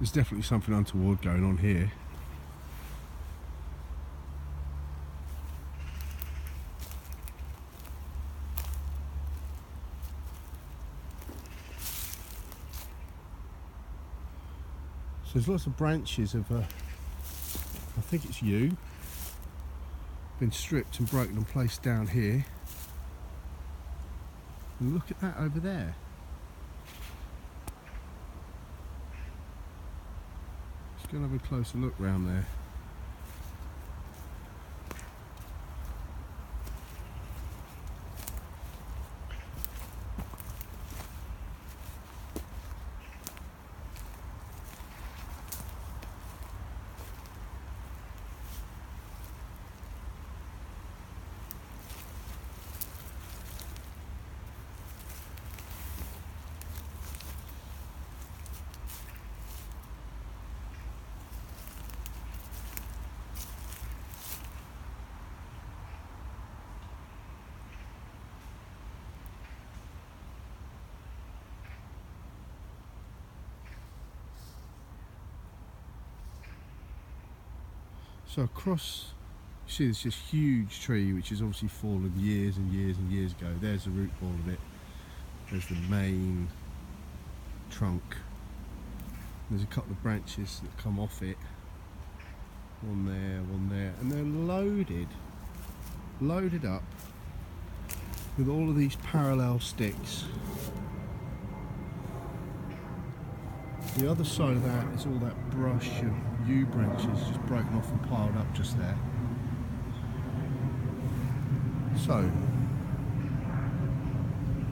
There's definitely something untoward going on here. So there's lots of branches of, I think it's yew, been stripped and broken and placed down here. And look at that over there. Let's go and have a closer look round there. So across, you see there's this huge tree which has obviously fallen years and years and years ago. There's the root ball of it. There's the main trunk. There's a couple of branches that come off it. One there, and they're loaded up with all of these parallel sticks. The other side of that is all that brush of yew branches just broken off and piled up just there. So,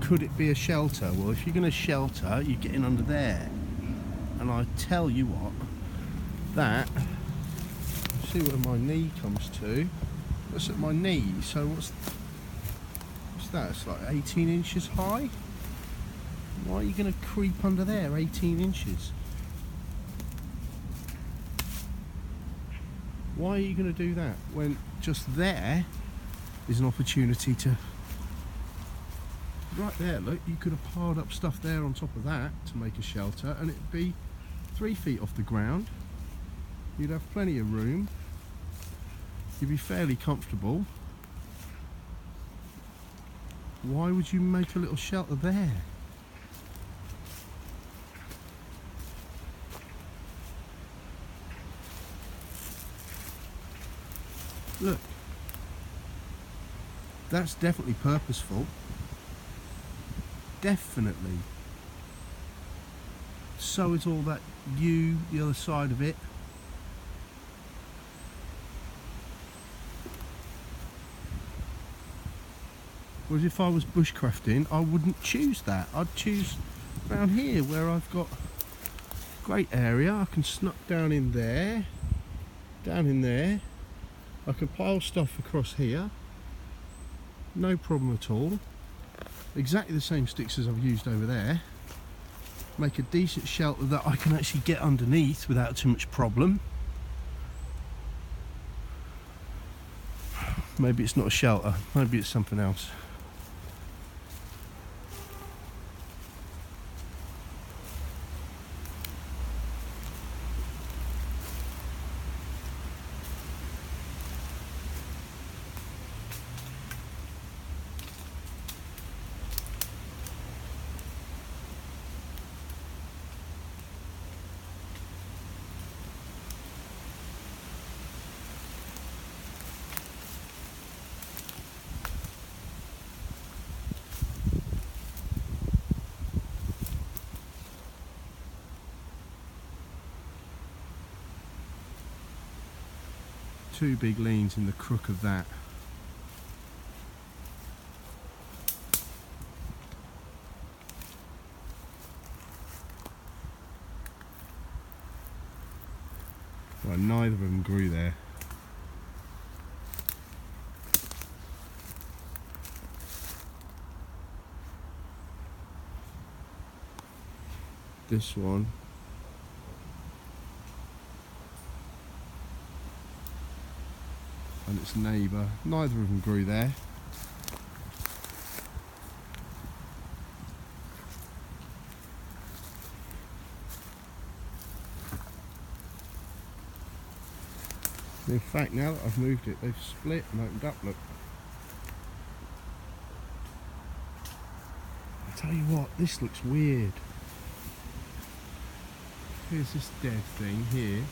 could it be a shelter? Well, if you're going to shelter, you're getting under there. And I tell you what, that, see where my knee comes to, that's at my knee. So what's that? It's like 18 inches high. Why are you going to creep under there 18 inches? Why are you going to do that when just there is an opportunity to... Right there, look, you could have piled up stuff there on top of that to make a shelter and it'd be 3 feet off the ground. You'd have plenty of room. You'd be fairly comfortable. Why would you make a little shelter there? Look, that's definitely purposeful. Definitely. So is all that yew, the other side of it. Whereas if I was bushcrafting, I wouldn't choose that. I'd choose around here where I've got a great area. I can snuck down in there, I can pile stuff across here, no problem at all. Exactly the same sticks as I've used over there. Make a decent shelter that I can actually get underneath without too much problem. Maybe it's not a shelter, maybe it's something else. Two big leans in the crook of that. Well, neither of them grew there. This one and its neighbour, neither of them grew there. In fact, now that I've moved it, they've split and opened up, look. I tell you what, this looks weird. Here's this dead thing here.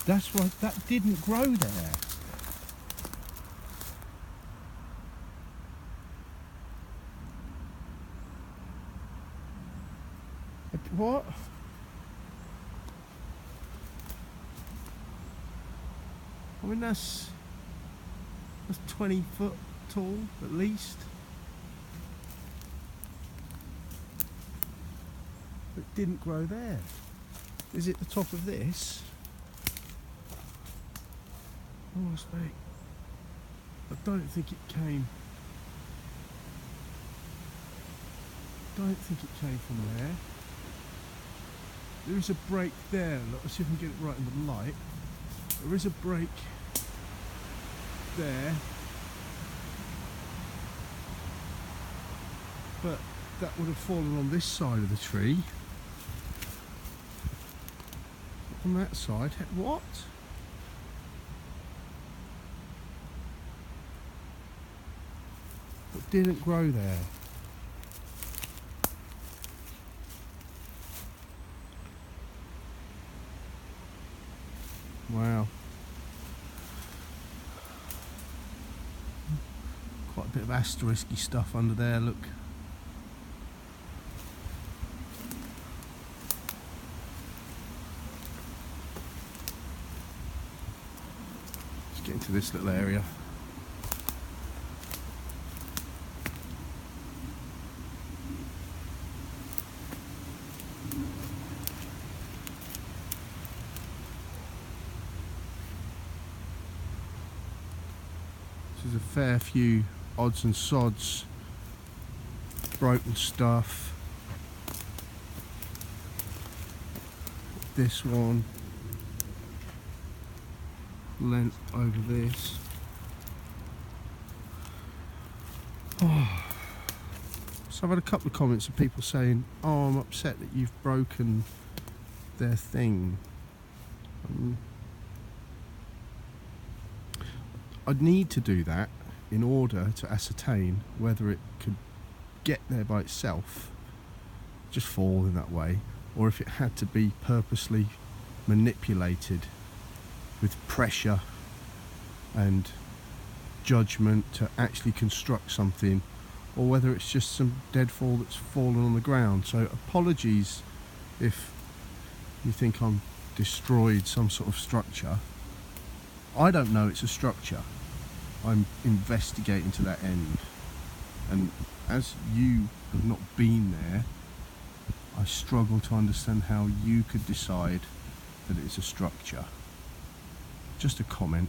That's why that didn't grow there. What? I mean, that's 20 foot tall at least. It didn't grow there. Is it the top of this? Honestly, I don't think it came. Don't think it came from there. There is a break there. Look, let's see if I can get it right in the light. There is a break there, but that would have fallen on this side of the tree. On that side, what? It didn't grow there. Wow. Quite a bit of asterisky stuff under there, look. Let's get into this little area. There's a fair few odds and sods, broken stuff. This one, length over this. Oh. So I've had a couple of comments of people saying, "Oh, I'm upset that you've broken their thing." I'd need to do that in order to ascertain whether it could get there by itself, just fall in that way, or if it had to be purposely manipulated with pressure and judgment to actually construct something, or whether it's just some deadfall that's fallen on the ground. So apologies if you think I'm destroyed some sort of structure. I don't know it's a structure. I'm investigating to that end, and as you have not been there, I struggle to understand how you could decide that it's a structure. Just a comment.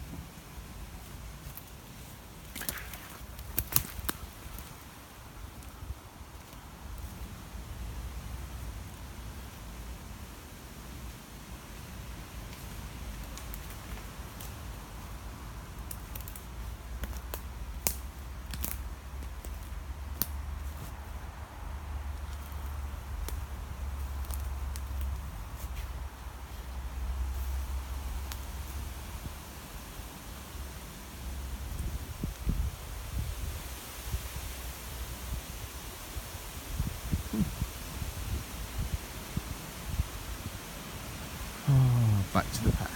Back to the path.